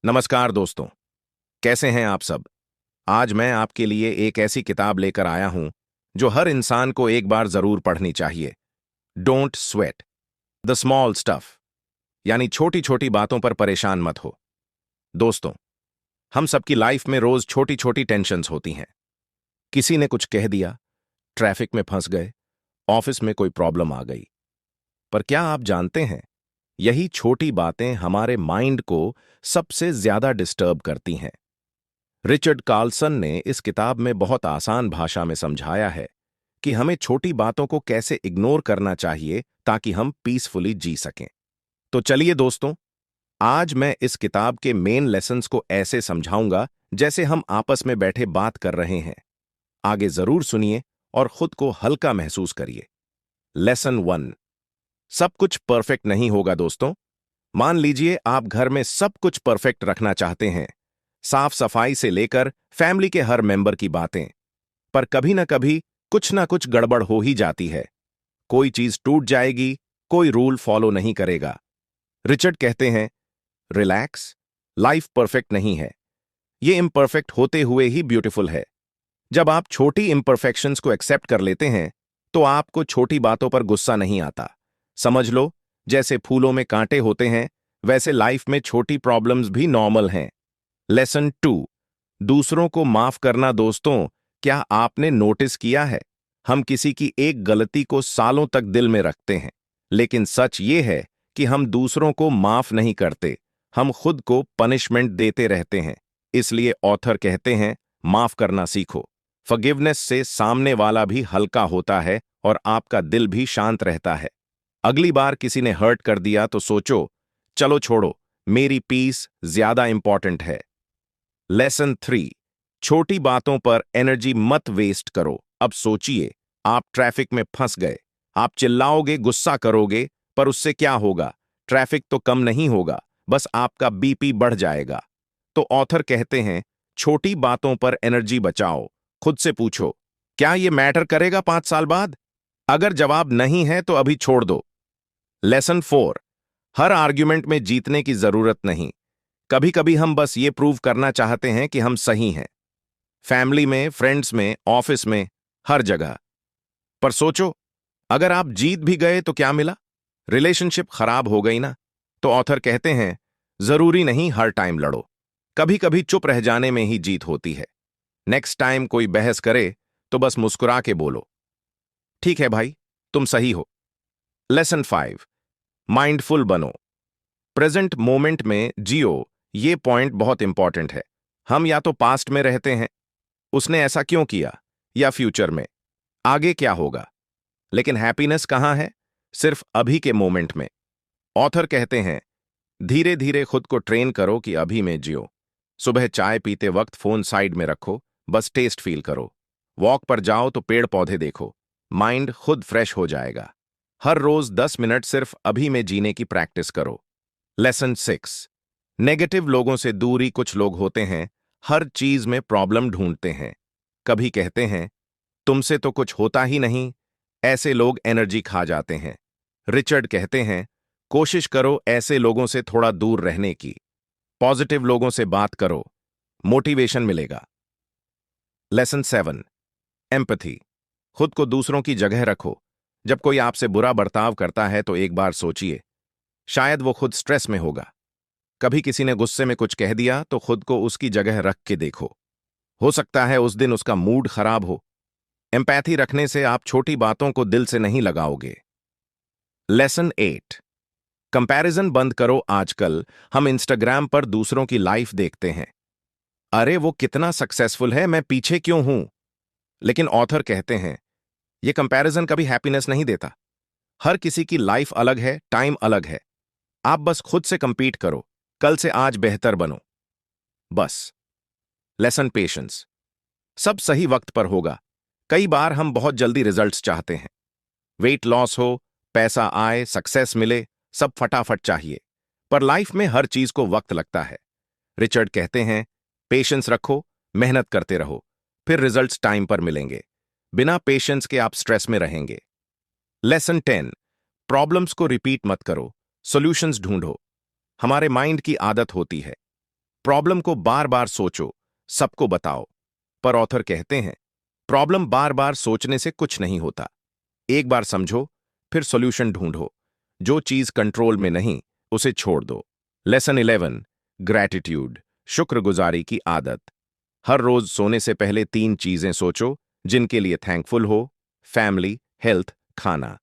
नमस्कार दोस्तों, कैसे हैं आप सब। आज मैं आपके लिए एक ऐसी किताब लेकर आया हूं जो हर इंसान को एक बार जरूर पढ़नी चाहिए। Don't sweat the small stuff, यानी छोटी छोटी बातों पर परेशान मत हो। दोस्तों, हम सबकी लाइफ में रोज छोटी छोटी टेंशन्स होती हैं। किसी ने कुछ कह दिया, ट्रैफिक में फंस गए, ऑफिस में कोई प्रॉब्लम आ गई। पर क्या आप जानते हैं, यही छोटी बातें हमारे माइंड को सबसे ज्यादा डिस्टर्ब करती हैं। रिचर्ड कार्लसन ने इस किताब में बहुत आसान भाषा में समझाया है कि हमें छोटी बातों को कैसे इग्नोर करना चाहिए ताकि हम पीसफुली जी सकें। तो चलिए दोस्तों, आज मैं इस किताब के मेन लेसन्स को ऐसे समझाऊंगा जैसे हम आपस में बैठे बात कर रहे हैं। आगे जरूर सुनिए और खुद को हल्का महसूस करिए। लेसन 1। सब कुछ परफेक्ट नहीं होगा दोस्तों। मान लीजिए आप घर में सब कुछ परफेक्ट रखना चाहते हैं, साफ सफाई से लेकर फैमिली के हर मेंबर की बातें। पर कभी ना कुछ गड़बड़ हो ही जाती है। कोई चीज टूट जाएगी, कोई रूल फॉलो नहीं करेगा। रिचर्ड कहते हैं, रिलैक्स, लाइफ परफेक्ट नहीं है, ये इम्परफेक्ट होते हुए ही ब्यूटीफुल है। जब आप छोटी इम्परफेक्शंस को एक्सेप्ट कर लेते हैं तो आपको छोटी बातों पर गुस्सा नहीं आता। समझ लो, जैसे फूलों में कांटे होते हैं, वैसे लाइफ में छोटी प्रॉब्लम्स भी नॉर्मल हैं। लेसन 2। दूसरों को माफ करना दोस्तों, क्या आपने नोटिस किया है, हम किसी की एक गलती को सालों तक दिल में रखते हैं, लेकिन सच ये है कि हम दूसरों को माफ नहीं करते, हम खुद को पनिशमेंट देते रहते हैं। इसलिए ऑथर कहते हैं, माफ करना सीखो। फॉरगिवनेस से सामने वाला भी हल्का होता है और आपका दिल भी शांत रहता है। अगली बार किसी ने हर्ट कर दिया तो सोचो, चलो छोड़ो, मेरी पीस ज्यादा इंपॉर्टेंट है। लेसन 3। छोटी बातों पर एनर्जी मत वेस्ट करो। अब सोचिए, आप ट्रैफिक में फंस गए, आप चिल्लाओगे, गुस्सा करोगे, पर उससे क्या होगा? ट्रैफिक तो कम नहीं होगा, बस आपका बीपी बढ़ जाएगा। तो ऑथर कहते हैं, छोटी बातों पर एनर्जी बचाओ। खुद से पूछो, क्या ये मैटर करेगा 5 साल बाद? अगर जवाब नहीं है तो अभी छोड़ दो। लेसन 4। हर आर्ग्यूमेंट में जीतने की जरूरत नहीं। कभी कभी हम बस ये प्रूव करना चाहते हैं कि हम सही हैं। फैमिली में, फ्रेंड्स में, ऑफिस में, हर जगह। पर सोचो, अगर आप जीत भी गए तो क्या मिला? रिलेशनशिप खराब हो गई ना? तो ऑथर कहते हैं, जरूरी नहीं हर टाइम लड़ो, कभी कभी चुप रह जाने में ही जीत होती है। नेक्स्ट टाइम कोई बहस करे तो बस मुस्कुरा के बोलो, ठीक है भाई, तुम सही हो। लेसन 5। माइंडफुल बनो, प्रेजेंट मोमेंट में जियो। ये पॉइंट बहुत इंपॉर्टेंट है। हम या तो पास्ट में रहते हैं, उसने ऐसा क्यों किया, या फ्यूचर में, आगे क्या होगा। लेकिन हैप्पीनेस कहां है? सिर्फ अभी के मोमेंट में। ऑथर कहते हैं, धीरे धीरे खुद को ट्रेन करो कि अभी में जियो। सुबह चाय पीते वक्त फोन साइड में रखो, बस टेस्ट फील करो। वॉक पर जाओ तो पेड़ पौधे देखो, माइंड खुद फ्रेश हो जाएगा। हर रोज 10 मिनट सिर्फ अभी में जीने की प्रैक्टिस करो। लेसन 6। नेगेटिव लोगों से दूरी। कुछ लोग होते हैं, हर चीज में प्रॉब्लम ढूंढते हैं। कभी कहते हैं, तुमसे तो कुछ होता ही नहीं। ऐसे लोग एनर्जी खा जाते हैं। रिचर्ड कहते हैं, कोशिश करो ऐसे लोगों से थोड़ा दूर रहने की। पॉजिटिव लोगों से बात करो, मोटिवेशन मिलेगा। लेसन 7। एम्पैथी। खुद को दूसरों की जगह रखो। जब कोई आपसे बुरा बर्ताव करता है तो एक बार सोचिए, शायद वो खुद स्ट्रेस में होगा। कभी किसी ने गुस्से में कुछ कह दिया तो खुद को उसकी जगह रख के देखो, हो सकता है उस दिन उसका मूड खराब हो। एम्पैथी रखने से आप छोटी बातों को दिल से नहीं लगाओगे। लेसन 8। कंपैरिजन बंद करो। आजकल हम इंस्टाग्राम पर दूसरों की लाइफ देखते हैं, अरे वो कितना सक्सेसफुल है, मैं पीछे क्यों हूं? लेकिन ऑथर कहते हैं, ये कंपैरिजन कभी हैप्पीनेस नहीं देता। हर किसी की लाइफ अलग है, टाइम अलग है। आप बस खुद से कंपीट करो, कल से आज बेहतर बनो, बस। Lesson patience. सब सही वक्त पर होगा। कई बार हम बहुत जल्दी रिजल्ट्स चाहते हैं। वेट लॉस हो, पैसा आए, सक्सेस मिले, सब फटाफट चाहिए। पर लाइफ में हर चीज को वक्त लगता है। रिचर्ड कहते हैं, पेशेंस रखो, मेहनत करते रहो, फिर रिजल्ट्स टाइम पर मिलेंगे। बिना पेशेंस के आप स्ट्रेस में रहेंगे। लेसन 10। प्रॉब्लम्स को रिपीट मत करो, सॉल्यूशंस ढूंढो। हमारे माइंड की आदत होती है, प्रॉब्लम को बार बार सोचो, सबको बताओ। पर ऑथर कहते हैं प्रॉब्लम बार बार सोचने से कुछ नहीं होता। एक बार समझो, फिर सॉल्यूशन ढूंढो। जो चीज कंट्रोल में नहीं, उसे छोड़ दो। लेसन 11, ग्रैटिट्यूड, शुक्रगुजारी की आदत। हर रोज सोने से पहले 3 चीजें सोचो जिनके लिए थैंकफुल हो। फैमिली, हेल्थ, खाना।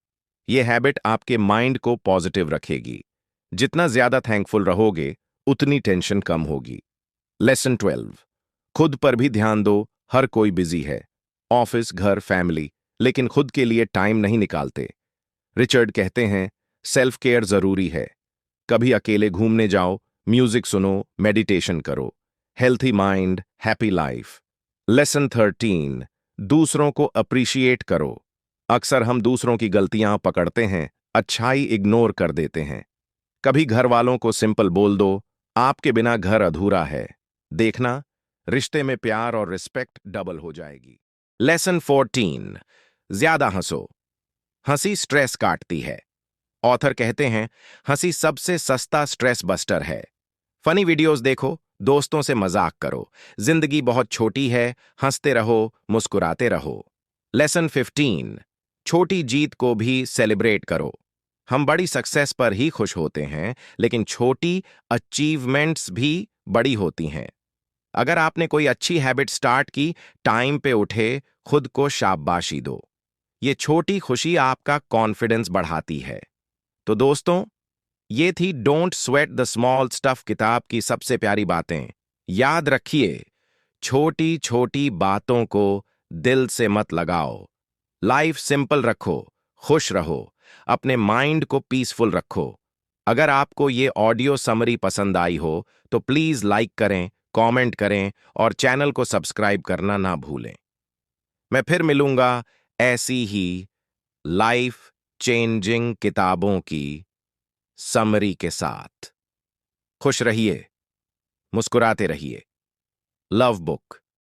यह हैबिट आपके माइंड को पॉजिटिव रखेगी। जितना ज्यादा थैंकफुल रहोगे, उतनी टेंशन कम होगी। लेसन 12, खुद पर भी ध्यान दो। हर कोई बिजी है, ऑफिस, घर, फैमिली, लेकिन खुद के लिए टाइम नहीं निकालते। रिचर्ड कहते हैं सेल्फ केयर जरूरी है। कभी अकेले घूमने जाओ, म्यूजिक सुनो, मेडिटेशन करो। Healthy mind, happy life. Lesson 13, दूसरों को अप्रिशिएट करो। अक्सर हम दूसरों की गलतियां पकड़ते हैं, अच्छाई इग्नोर कर देते हैं। कभी घर वालों को सिंपल बोल दो, आपके बिना घर अधूरा है। देखना, रिश्ते में प्यार और रिस्पेक्ट डबल हो जाएगी। लेसन 14, ज्यादा हंसो। हंसी स्ट्रेस काटती है। ऑथर कहते हैं हंसी सबसे सस्ता स्ट्रेस बस्टर है। फनी वीडियोस देखो, दोस्तों से मजाक करो। जिंदगी बहुत छोटी है, हंसते रहो, मुस्कुराते रहो। लेसन 15, छोटी जीत को भी सेलिब्रेट करो। हम बड़ी सक्सेस पर ही खुश होते हैं, लेकिन छोटी अचीवमेंट्स भी बड़ी होती हैं। अगर आपने कोई अच्छी हैबिट स्टार्ट की, टाइम पे उठे, खुद को शाबाशी दो। ये छोटी खुशी आपका कॉन्फिडेंस बढ़ाती है। तो दोस्तों, ये थी don't sweat the small stuff किताब की सबसे प्यारी बातें। याद रखिए, छोटी छोटी बातों को दिल से मत लगाओ। लाइफ सिंपल रखो, खुश रहो, अपने माइंड को पीसफुल रखो। अगर आपको ये ऑडियो समरी पसंद आई हो तो प्लीज लाइक करें, कमेंट करें और चैनल को सब्सक्राइब करना ना भूलें। मैं फिर मिलूंगा ऐसी ही लाइफ चेंजिंग किताबों की समरी के साथ। खुश रहिए, मुस्कुराते रहिए। Love book.